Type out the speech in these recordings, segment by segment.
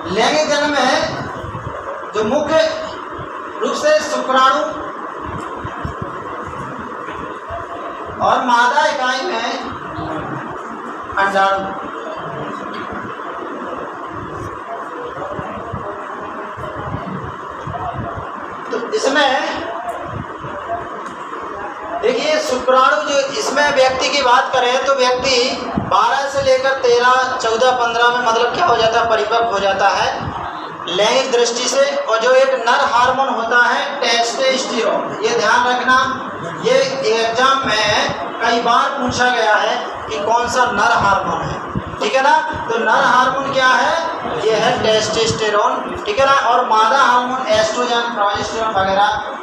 लैंगिक जनन में जो मुख्य रूप से शुक्राणु और मादा इकाई में अंडाणु। तो इसमें देखिए शुक्राणु जो इसमें व्यक्ति की बात करें तो व्यक्ति 12 से लेकर 13, 14, 15 में मतलब क्या हो जाता है, परिपक्व हो जाता है लैंगिक दृष्टि से। और जो एक नर हार्मोन होता है टेस्टोस्टेरोन, ये ध्यान रखना, ये एग्जाम में कई बार पूछा गया है कि कौन सा नर हार्मोन है, ठीक है ना। तो नर हार्मोन क्या है, ये है टेस्टोस्टेरोन, ठीक है ना। और मादा हार्मोन एस्ट्रोजन, प्रोजेस्टेरोन वगैरह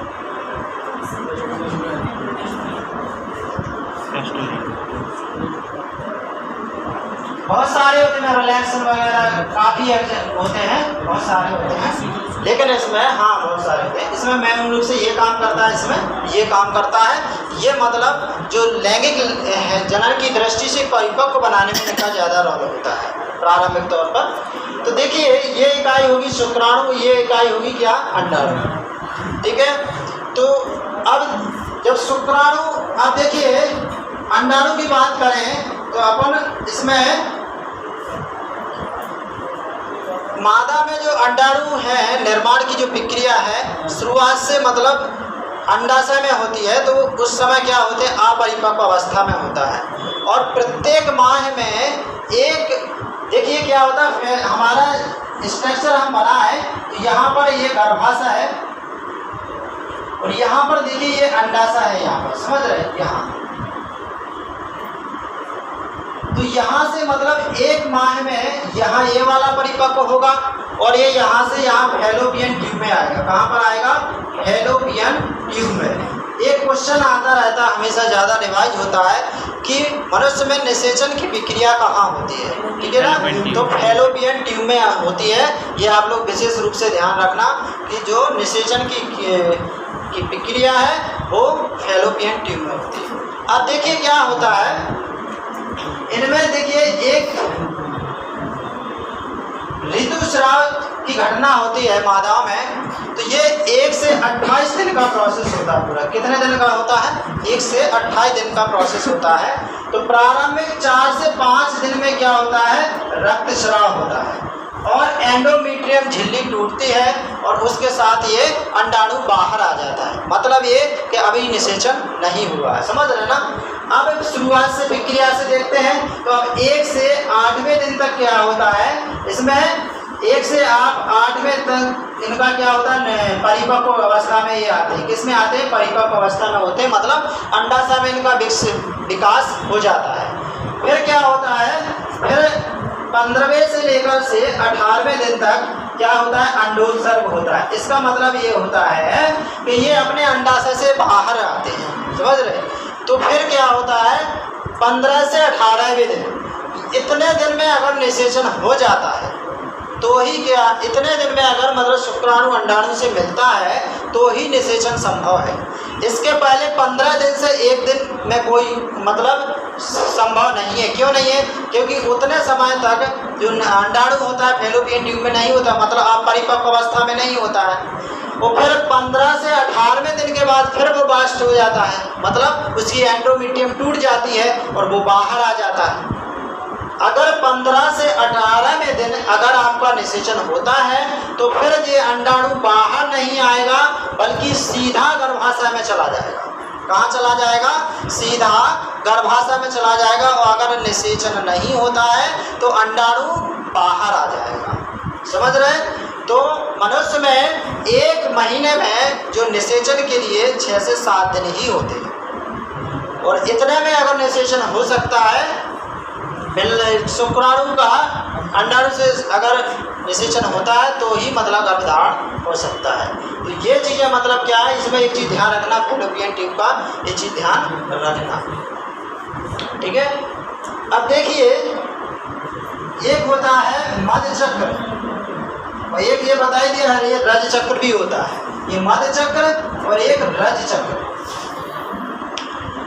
बहुत सारे होते हैं, रिलैक्सन वगैरह काफ़ी होते हैं, बहुत सारे होते हैं, लेकिन इसमें हाँ बहुत सारे होते हैं। इसमें मेन रूप से ये काम करता है, इसमें ये काम करता है, ये मतलब जो लैंगिक जनन की दृष्टि से परिपक्व बनाने में इनका ज़्यादा रोल होता है प्रारंभिक तौर पर। तो देखिए ये इकाई होगी शुक्राणु, ये इकाई होगी क्या, अंडाणु, ठीक है। तो अब जब शुक्राणु, आप देखिए अंडाणु की बात करें तो अपन इसमें मादा में जो अंडाणु है, निर्माण की जो प्रक्रिया है शुरुआत से मतलब अंडाशय में होती है, तो उस समय क्या होते हैं, अपरिपक्व अवस्था में होता है। और प्रत्येक माह में एक, देखिए क्या होता है, हमारा स्ट्रक्चर हम बनाए तो यहाँ पर ये गर्भाशय है और यहाँ पर देखिए ये अंडाशय है, यहाँ पर समझ रहे हैं, यहाँ तो यहाँ से मतलब एक माह में यहाँ ये वाला परिपक्व होगा और ये यहाँ से यहाँ फैलोपियन ट्यूब में आएगा। कहाँ पर आएगा, फैलोपियन ट्यूब में। एक क्वेश्चन आता रहता है हमेशा, ज़्यादा रिवाइज होता है कि मनुष्य में निषेचन की प्रक्रिया कहाँ होती है, ठीक है ना। तो फैलोपियन ट्यूब में होती है। ये आप लोग विशेष रूप से ध्यान रखना कि जो निषेचन की प्रक्रिया है वो फैलोपियन ट्यूब में होती है। अब देखिए क्या होता है इनमें, देखिए एक ऋतुस्राव की घटना होती है मादाओं में, तो ये 1 से 28 दिन का प्रोसेस होता है पूरा। कितने दिन का होता है, 1 से 28 दिन का प्रोसेस होता है। तो प्रारंभिक 4 से 5 दिन में क्या होता है, रक्तस्राव होता है और एंडोमेट्रियम झिल्ली टूटती है और उसके साथ ये अंडाणु बाहर आ जाता है। मतलब ये कि अभी निषेचन नहीं हुआ है, समझ रहे ना। अब शुरुआत से प्रक्रिया से देखते हैं तो अब 1 से 8वें दिन तक क्या होता है, इसमें 1 से 8वें तक इनका क्या होता है, परिपक्व अवस्था में ये आते हैं। किस में आते हैं, परिपक्व अवस्था में होते हैं, मतलब अंडाशय में इनका विकास हो जाता है। फिर क्या होता है, फिर 15वें से लेकर से 18वें दिन तक क्या होता है, अंडोत्सर्ग होता है। इसका मतलब ये होता है कि ये अपने अंडाशय से बाहर आते हैं, समझ रहे। तो फिर क्या होता है, 15 से 18वें दिन, इतने दिन में अगर निषेचन हो जाता है तो ही क्या, इतने दिन में अगर मतलब शुक्राणु अंडाणु से मिलता है तो ही निषेचन संभव है। इसके पहले 15 दिन से 1 दिन में कोई मतलब संभव नहीं है। क्यों नहीं है, क्योंकि उतने समय तक जो अंडाणु होता है फैलोपियन ट्यूब में नहीं होता, मतलब अपरिपक्व अवस्था में नहीं होता है। वो फिर 15 से 18वें दिन के बाद फिर वो बास्ट हो जाता है, मतलब उसकी एंडोमेट्रियम टूट जाती है और वो बाहर आ जाता है। अगर 15 से 18वें दिन अगर आपका निषेचन होता है तो फिर ये अंडाणु बाहर नहीं आएगा बल्कि सीधा गर्भाशय में चला जाएगा। कहाँ चला जाएगा, सीधा गर्भाशय में चला जाएगा। और अगर निषेचन नहीं होता है तो अंडाणु बाहर आ जाएगा, समझ रहे। तो मनुष्य में 1 महीने में जो निषेचन के लिए 6 से 7 दिन ही होते हैं और इतने में अगर निषेचन हो सकता है, शुक्राणु का अंडाणु से अगर निषेचन होता है तो ही मतलब गर्भधारण हो सकता है। तो ये चीज़ें मतलब क्या है, इसमें एक चीज़ ध्यान रखना, फैलोपियन ट्यूब का ये चीज़ ध्यान रखना, ठीक है। अब देखिए एक होता है मध्य चक्र और एक ये बताई दिया है, ये रज चक्र भी होता है। ये मध्य चक्र और एक रज चक्र।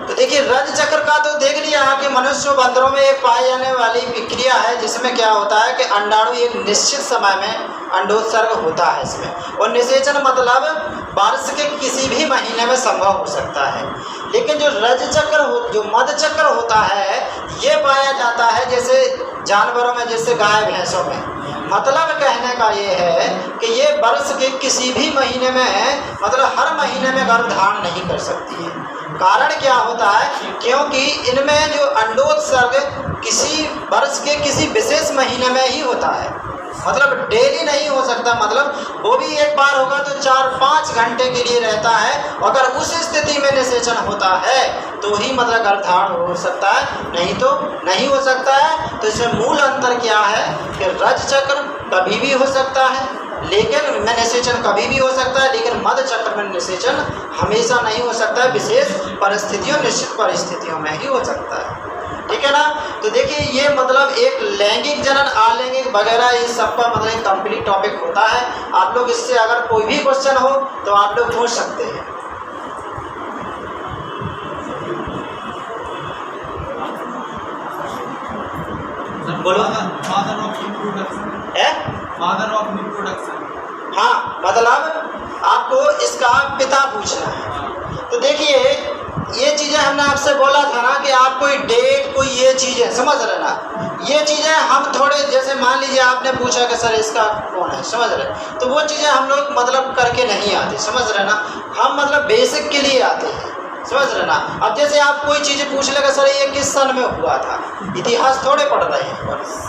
तो देखिए रज चक्र का तो देख लिया कि मनुष्य बंदरों में एक पाई जाने वाली प्रक्रिया है जिसमें क्या होता है कि अंडाणु एक निश्चित समय में अंडोत्सर्ग होता है इसमें, और निषेचन मतलब वर्ष के किसी भी महीने में संभव हो सकता है। लेकिन जो रज चक्र जो मध चक्र होता है ये पाया जाता है जैसे जानवरों में, जैसे गाय भैंसों में। मतलब कहने का ये है कि ये वर्ष के किसी भी महीने में, मतलब हर महीने में गर्भ धारण नहीं कर सकती है। कारण क्या होता है, क्योंकि इनमें जो अंडोत्सर्ग किसी वर्ष के किसी विशेष महीने में ही होता है, मतलब डेली नहीं हो सकता। मतलब वो भी एक बार होगा तो 4-5 घंटे के लिए रहता है। अगर उस स्थिति में निषेचन होता है तो ही मतलब गर्भधारण हो सकता है, नहीं तो नहीं हो सकता है। तो इसमें मूल अंतर क्या है कि रज चक्र कभी भी हो सकता है लेकिन में निषेचन कभी भी हो सकता है, लेकिन मध चक्र में निषेचन हमेशा नहीं हो सकता है, विशेष परिस्थितियों, निश्चित परिस्थितियों में ही हो सकता है। ठीक है ना। तो देखिए ये मतलब एक लैंगिक जनन, अलैंगिक वगैरह इस सब का मतलब एक कंप्लीट टॉपिक होता है। आप लोग इससे अगर कोई भी क्वेश्चन हो तो आप लोग पूछ सकते हैं। बोलो। Father of reproduction. हाँ, मतलब आपको इसका पिता पूछना है। तो देखिए ये चीज़ें हमने आपसे बोला था ना कि आप कोई डेट, कोई ये चीज़ें समझ रहे ना, ये चीज़ें हम थोड़े, जैसे मान लीजिए आपने पूछा कि सर इसका कौन है, समझ रहे, तो वो चीज़ें हम लोग मतलब करके नहीं आते, समझ रहे ना। हम मतलब बेसिक के लिए आते हैं, समझ रहे ना। अब जैसे आप कोई चीज़ पूछ लेगा सर ये किस सन में हुआ था, इतिहास थोड़े पढ़ रहे हैं,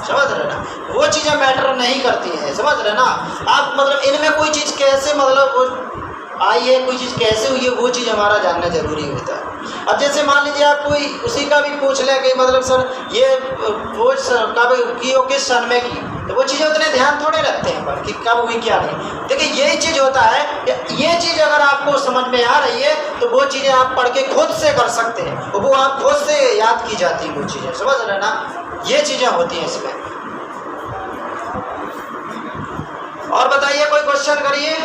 समझ रहे ना, वो चीज़ें मैटर नहीं करती हैं, समझ रहे ना आप। मतलब इनमें कोई चीज़ कैसे मतलब आई है, कोई चीज़ कैसे हुई है, वो चीज़ हमारा जानना जरूरी होता है। अब जैसे मान लीजिए आप कोई उसी का भी पूछ लें कि मतलब सर ये वो कब की हो, किस सन में की, तो वो चीज़ें उतने ध्यान थोड़े रखते हैं पर कि कब हुई क्या नहीं। देखिए यही चीज़ होता है कि ये चीज़ अगर आपको समझ में आ रही है तो वो चीज़ें आप पढ़ के खुद से कर सकते हैं, और वो आप खुद से याद की जाती हैं वो चीज़ें, समझ रहे ना। ये चीज़ें होती हैं इसमें। और बताइए कोई क्वेश्चन करिए,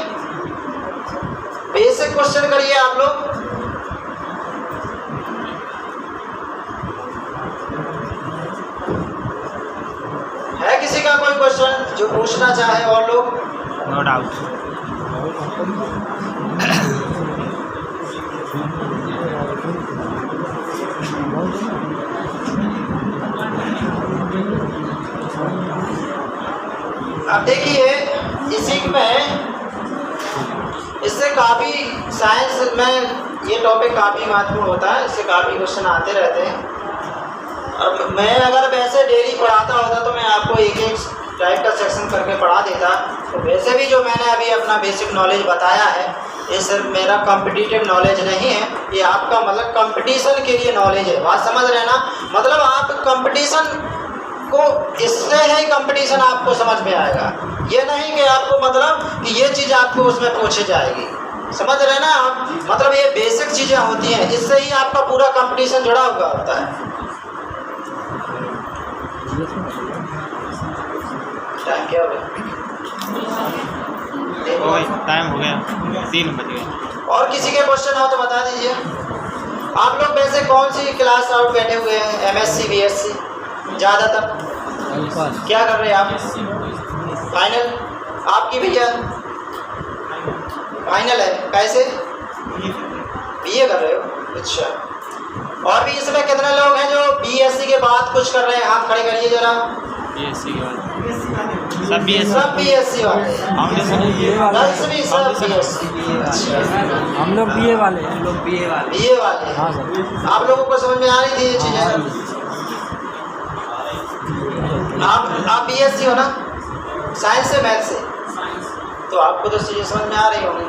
बेसिक क्वेश्चन करिए आप लोग। है किसी का कोई क्वेश्चन जो पूछना चाहे और लोग? No doubt. अब देखिए इसी में, इससे काफ़ी साइंस में ये टॉपिक काफ़ी महत्वपूर्ण होता है, इससे काफ़ी क्वेश्चन आते रहते हैं। और मैं अगर वैसे डेली पढ़ाता होता तो मैं आपको एक एक टाइप का सेक्शन करके पढ़ा देता। तो वैसे भी जो मैंने अभी अपना बेसिक नॉलेज बताया है ये सिर्फ मेरा कॉम्पिटिटिव नॉलेज नहीं है, ये आपका मतलब कंपटीशन के लिए नॉलेज है। बात समझ रहे हैं ना। मतलब आप कंपटीशन को, इससे ही कंपटीशन आपको समझ में आएगा, ये नहीं कि आपको मतलब कि ये चीज़ आपको उसमें पूछी जाएगी, समझ रहे हैं ना आप। मतलब ये बेसिक चीज़ें होती हैं, इससे ही आपका पूरा कंपटीशन जुड़ा हुआ होता है। टाइम क्या हो गया? टाइम हो गया, 3 बज गए। और किसी के क्वेश्चन हो तो बता दीजिए। आप लोग वैसे कौन सी क्लास आउट बैठे हुए हैं? MSc BSc ज़्यादातर क्या कर रहे हैं आप? फाइनल आपकी भैया फाइनल है, कैसे BA कर रहे हो? अच्छा। और भी इसमें कितने लोग हैं जो BSc के बाद कुछ कर रहे हैं? हाथ खड़े करिए जरा। BSc के बाद सब BSc वाले, हम लोग BA वाले, हम लोग BA वाले। हाँ सर। आप लोगों को समझ में आ रही थी ये चीज़ें? आप BSc हो ना, साइंस से मैथ से, तो आपको तो चीज़ें समझ में आ रही होंगी।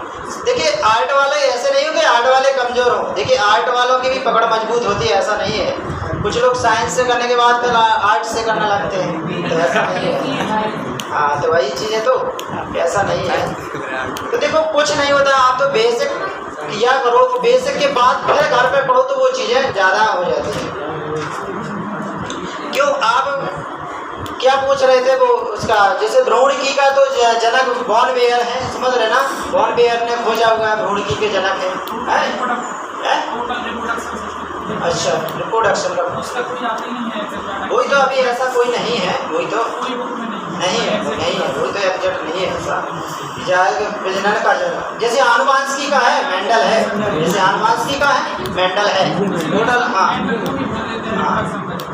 देखिए आर्ट वाले ऐसे नहीं हो कि आर्ट वाले कमज़ोर हों। देखिए आर्ट वालों की भी पकड़ मजबूत होती है, ऐसा नहीं है। कुछ लोग साइंस से करने के बाद फिर आर्ट से करने लगते हैं, तो ऐसा नहीं है। हाँ, तो वही चीज़ें तो ऐसा नहीं है। तो देखो कुछ नहीं होता, आप तो बेसिक किया करो, तो बेसिक के बाद फिर घर पे पढ़ो तो वो चीज़ें ज़्यादा हो जाती हैं। क्यों आप क्या पूछ रहे थे? वो उसका जैसे भ्रूणकी का तो जनक बॉर्न वेयर है, समझ रहे ना। बॉर्न वेयर ने खोजा हुआ है, भ्रूणकी के जनक है? अच्छा, रिप्रोडक्शन का वही तो अभी ऐसा कोई नहीं है, वही तो नहीं है, वही तो एग्जैक्ट नहीं है ऐसा जाएगा प्रजनन का जैसे आनुवांशिकी का है मेंडल है, जैसे आनुवांशिकी का है मेंडल है टोटल।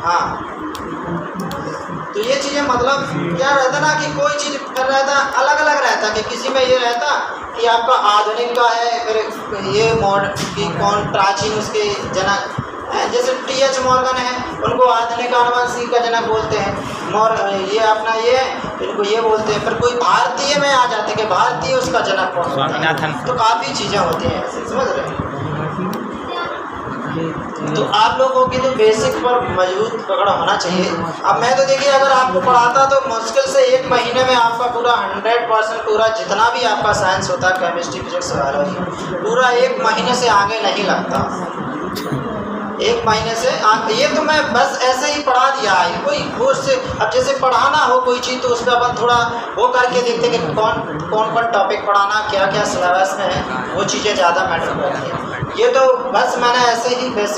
हाँ तो ये चीज़ें मतलब क्या रहता ना कि कोई चीज़ कर रहता अलग अलग रहता कि किसी में ये रहता कि आपका आधुनिक का है, फिर ये मॉडर्न की कौन प्राचीन उसके जनक, जैसे टी.एच. मॉर्गन है उनको आधुनिक आनुवंशिकी का जनक बोलते हैं, ये अपना ये है इनको ये बोलते हैं, फिर कोई भारतीय में आ जाते हैं कि भारतीय उसका जनक कौन होता है। तो काफ़ी चीज़ें होती हैं ऐसे, समझ रहे हैं। तो आप लोगों की तो बेसिक पर मजबूत पकड़ होना चाहिए। अब मैं तो देखिए अगर आपको पढ़ाता तो मुश्किल से 1 महीने में आपका पूरा 100% पूरा जितना भी आपका साइंस होता है केमिस्ट्री फिजिक्स बायोलॉजी पूरा 1 महीने से आगे नहीं लगता। 1 महीने से ये तो मैं बस ऐसे ही पढ़ा दिया है, कोई कोर्स से अब जैसे पढ़ाना हो कोई चीज़ तो उस पर अपन थोड़ा वो करके देखते कि कौन कौन टॉपिक पढ़ाना, क्या क्या सिलेबस में है, वो चीज़ें ज़्यादा मैटर करती हैं। ये तो बस मैंने ऐसे ही बेसिक